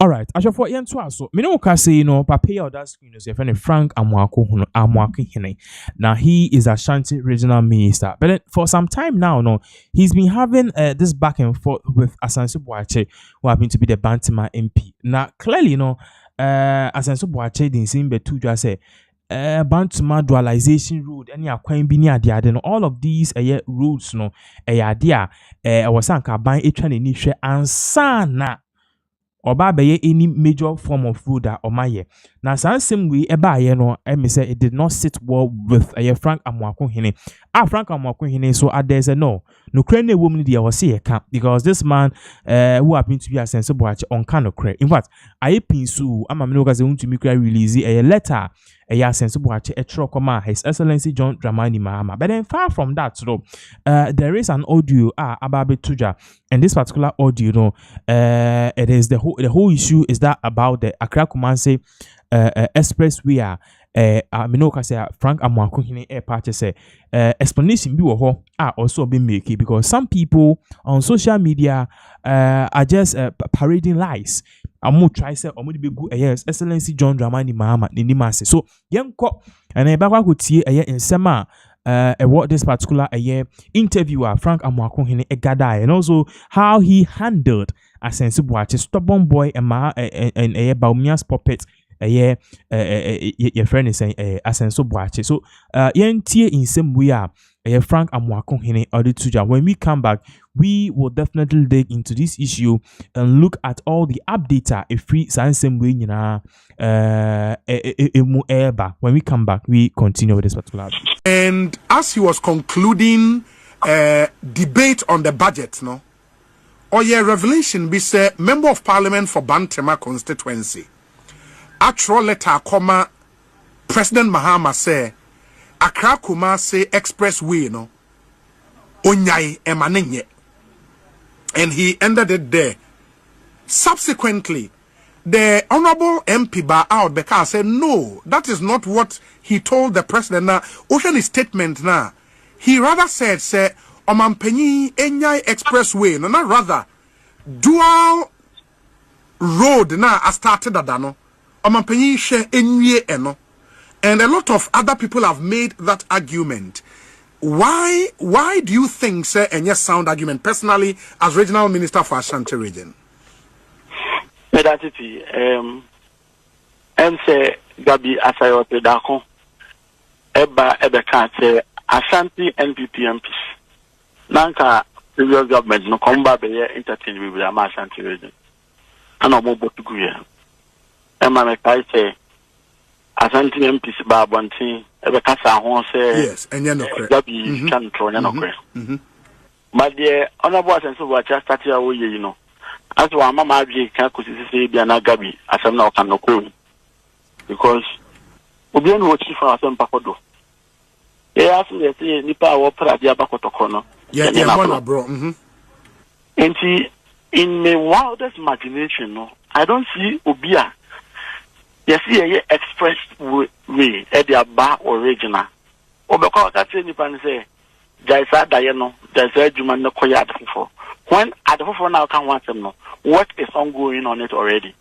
All right, I shall for yen so. Me no say papa or that screen is your friend Frank Amoakohene. Now he is Ashanti regional minister, but then for some time now, he's been having this back and forth with Asenso Boakye, who happened to be the Bantima MP. Now clearly, Asenso Boakye didn't seem to just say. Bantuma dualization road any akwan bi ni ade no all of these roads no ade a was anka ban etwa ni hwe ansa na oba beye any major form of road a omaye na sansem we eba no me say it did not sit well with Frank Amoakohene. Frank Amoakohene so there's a no kra woman dey was say ka because this man who happened to be Asenso Boakye on kind of kra. In fact aye pinsu ama me no ka say want to make release a letter Asenso Boakye etrokoma His Excellency John Dramani Mahama. But then far from that, there is an audio about Tuja, and this particular audio, it is the whole issue is that about the Accra-Kumasi Expressway. Minoka say Frank Amoakohene air party say explanation be also been making because some people on social media are just parading lies. Amu try say omo be good yes Excellency John Dramani Mahama ni mase so yenko and e bakwa ko tie nsema what this particular interviewer Frank Amoakohene gada and also how he handled Asenso Boakye stubborn boy and Baumia's puppet your friend is saying Asenso Boakye so yentie in same way Frank Amoakohene audit Tuja. When we come back, we will definitely dig into this issue and look at all the updates if free same way when we come back, we continue with this particular. And as he was concluding debate on the budget, revelation be say member of parliament for Bantama constituency. Actual letter comma President Mahama say Accra-Kumasi Expressway onyai emanenye, and he ended it there. Subsequently, the honorable MP bar out because said no, that is not what he told the president. Now, ocean statement now, he rather said say omampenyi enyai expressway, no, not rather dual road now. I started adano omampenyi she enye eno. And a lot of other people have made that argument. Why do you think, sir, and yes, sound argument, personally, as regional minister for Ashanti region? Medatiti, say Gabi Asayote Dako, Eba Kate, Ashanti NPP MPs. Nanka, previous government, no comba be entertain with the Ashanti region. And I'm about to go here. Emma Mekai say, Asante MPs Babwanti, Ebekasa Hon say, yes, and you're not correct. Gabi can throw you're not correct. But the honorable Asenso Boakye started away, as one Mama can say, be an Gabi, as I'm now can call because we don't watch for some Pacodo. They ask me, say, Nipa or Pradia Bacotocono. Yeah, bro. And see, in my wildest imagination, I don't see Obia. Yes, yeah, express way at the bar original. Or because that's any pan say, Jaisa Diano, Jaisa Juman no Koya before. When at the phone now can want them know what is ongoing on it already.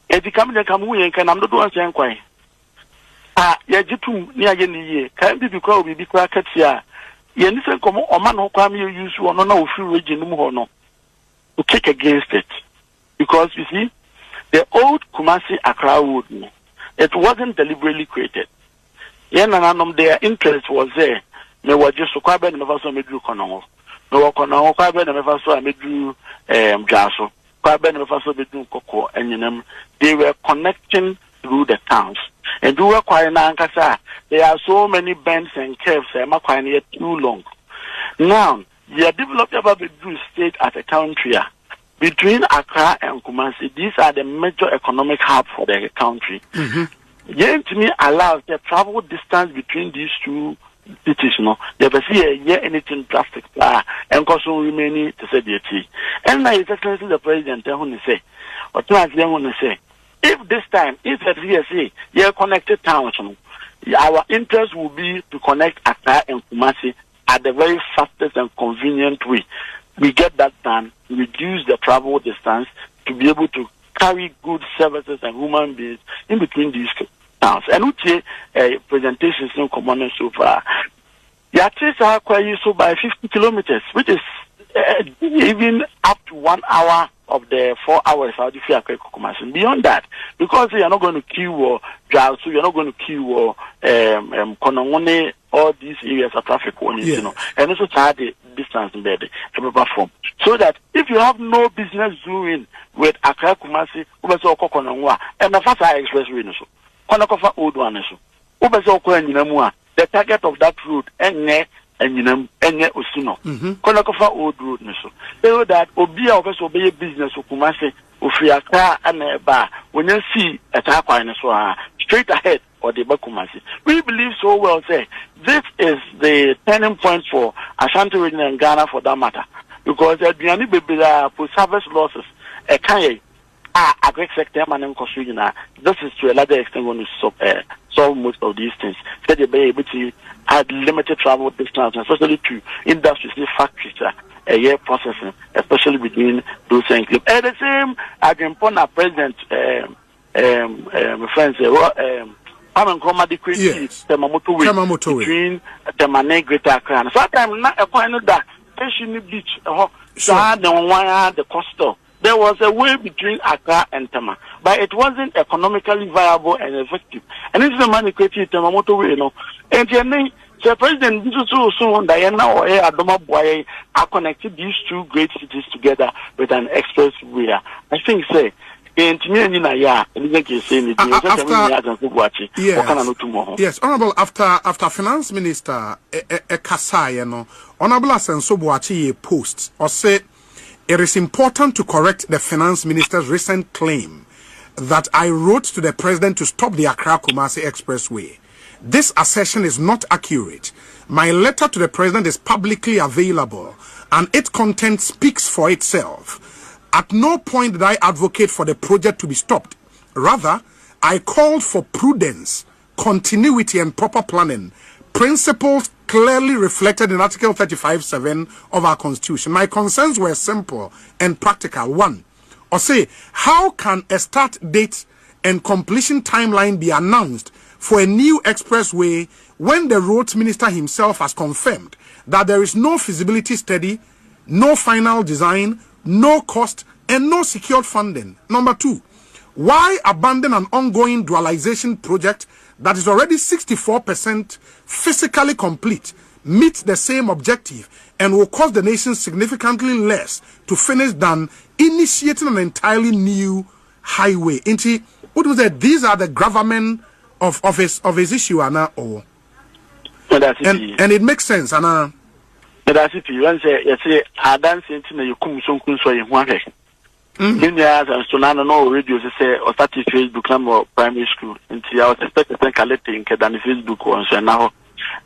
If you come to come away and can I'm not doing saying quite. Yajitum near Yenny, can't be because we be cracked here. Yenison come or man who come you use one no free region no to kick against it. Because you see, the old Kumasi Accra Road, it wasn't deliberately created. Their interest was there. They were just so quite bad never saw me do Konongo. No Konongo, quite bad never saw me do Jaso, quite bad never saw me do Coco, and they were connecting through the towns. And do quite Nankasa. There are so many bends and curves, and quite yet too long. Now, you are developed about the state as a country. Between Accra and Kumasi, these are the major economic hub for the country. Yet to me allows the travel distance between these two cities, never see a year anything drastic and also remaining to say the tea. And I exactly the president who say, or to ask them when say, if this time, if at VSA, you're connected towns, our interest will be to connect Accra and Kumasi at the very fastest and convenient way. We get that done, reduce the travel distance, to be able to carry goods, services, and human beings in between these towns. And we presentations no common so far. Yatis are quite so by 50 kilometers, which is even up to 1 hour of the 4 hours out of Accra-Kumasi. Beyond that, because you are not going to queue or drive, so you are not going to queue or Konongone, all these areas of traffic warnings, you know, and also try the distance in there, form. So that if you have no business doing with Accra-Kumasi, Konongwa, and the Accra-Kumasi Expressway, so Konakofa Old One, so the target of that road, and Osino. Konakofa Old Road, so that Obia also be a business of Kumasi, Ufiaka and a bar, when you see a Takwa and so straight ahead or the Bakumasi. We believe so well, say, this is the turning point for Ashanti region and Ghana for that matter. Because the Biani Bibila for service losses, a Kanye, a great sector, man, this is to a larger extent going to solve most of these things. So they be able to add limited travel distance, especially to industries, factories, a year processing, especially between those enclaves. At the same, I can point a president, friends, Amoakohene decree Temamoto between Temane Greater Accra. Sometimes not a point that Fishing Beach, the coastal. There was a way between Accra and Tema, but it wasn't economically viable and effective. And this is the money created Temamoto way, you know. And the president soon Diana or Adoma Boy are connected these two great cities together with an expressway. I think say yes, Honorable, after Finance Minister Kasai, Honorable Asenso Boakye posts or say it is important to correct the Finance Minister's recent claim that I wrote to the President to stop the Accra-Kumasi Expressway. This assertion is not accurate. My letter to the President is publicly available and its content speaks for itself. At no point did I advocate for the project to be stopped. Rather, I called for prudence, continuity, and proper planning, principles clearly reflected in Article 35(7) of our Constitution. My concerns were simple and practical. One, or say, how can a start date and completion timeline be announced for a new expressway when the roads minister himself has confirmed that there is no feasibility study, no final design, no cost, and no secured funding? Number two, why abandon an ongoing dualization project that is already 64% physically complete, meets the same objective, and will cost the nation significantly less to finish than initiating an entirely new highway? What was that? These are the gravamen of his issue, Anna, or and it makes sense, Anna. That's it. You say, I dance into you come so in one day. In years and so now no radio say or start Facebook number primary school. Until I was expecting to collecting than Facebook once and now.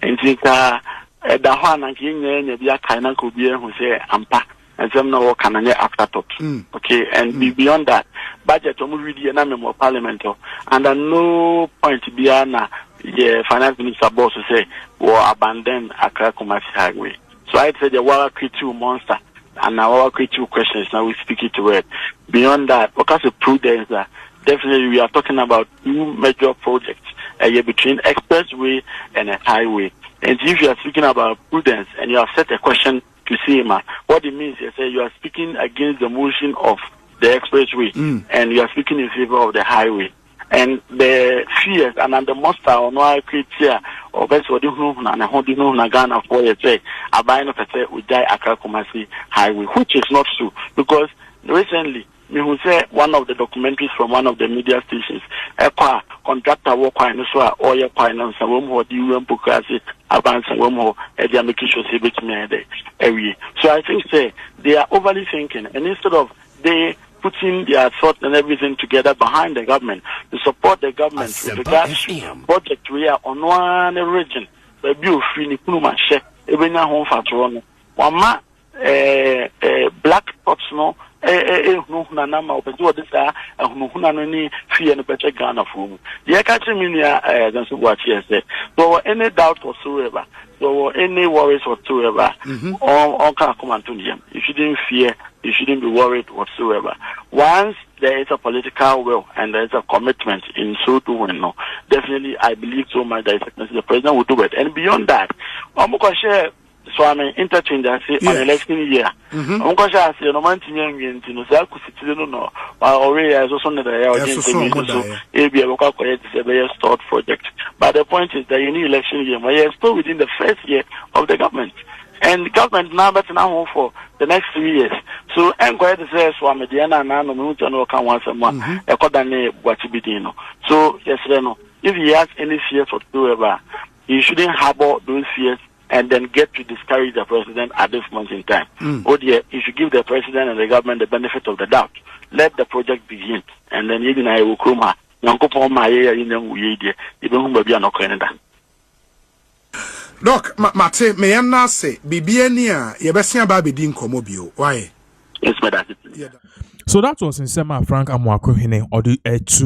And think the one and king and the kind could be who say ampa and some no can afterthought. Okay, and beyond that, budget or movie and I'm more parliamental. And at no point beyond the finance minister boss to say or abandon Accra-Kumasi Highway. So I'd say the water creature monster, and now our creature questions. Now we speak it to it. Beyond that, because of prudence, definitely we are talking about two major projects between expressway and a highway. And if you are speaking about prudence and you have set a question to CMA, what it means is you are speaking against the motion of the expressway and you are speaking in favor of the highway. And the fears and the monster on why criteria or best what you know and how do you know Ghana for you say a buying of a with die Accra-Kumasi Highway, which is not true because recently me who say one of the documentaries from one of the media stations, a contractor work in so or your finance and one more the Bukasi advance and one more they are making sure say bit me every. So I think say they are overly thinking and instead of they putting their thought and everything together behind the government to support the government with regards to project we are on one region. But you free ni kunuma share even na home fatron. Wama black spots no no na nama opedu this no no ni free and better Ghana for. The catch me near Asenso Boakye said. So any doubt whatsoever, so any worries whatsoever, all can come and to them. You shouldn't fear you shouldn't be worried whatsoever. Once there is a political will and there is a commitment in so doing, no, definitely I believe so much that the president will do it. And beyond that, so I mean, interchange I say on election year. I'm going to say no man no say ku sitire no already as also na there a start project. But the point is that you need election year, but you're still within the first year of the government. And the government now better now for the next 3 years. So I'm going to say so I'm a Diana no me no can once a month. So yes, if he has any fears whatsoever, he shouldn't harbor those fears and then get to discourage the president at this moment in time. Oh dear, you should give the president and the government the benefit of the doubt. Let the project begin, and then even I will come. Doc, Mate, may I not say, Bibiania, Yabasia Baby Din Comobio. Why? Yes, madam. So that was in Sema Frank Amoakohene or the two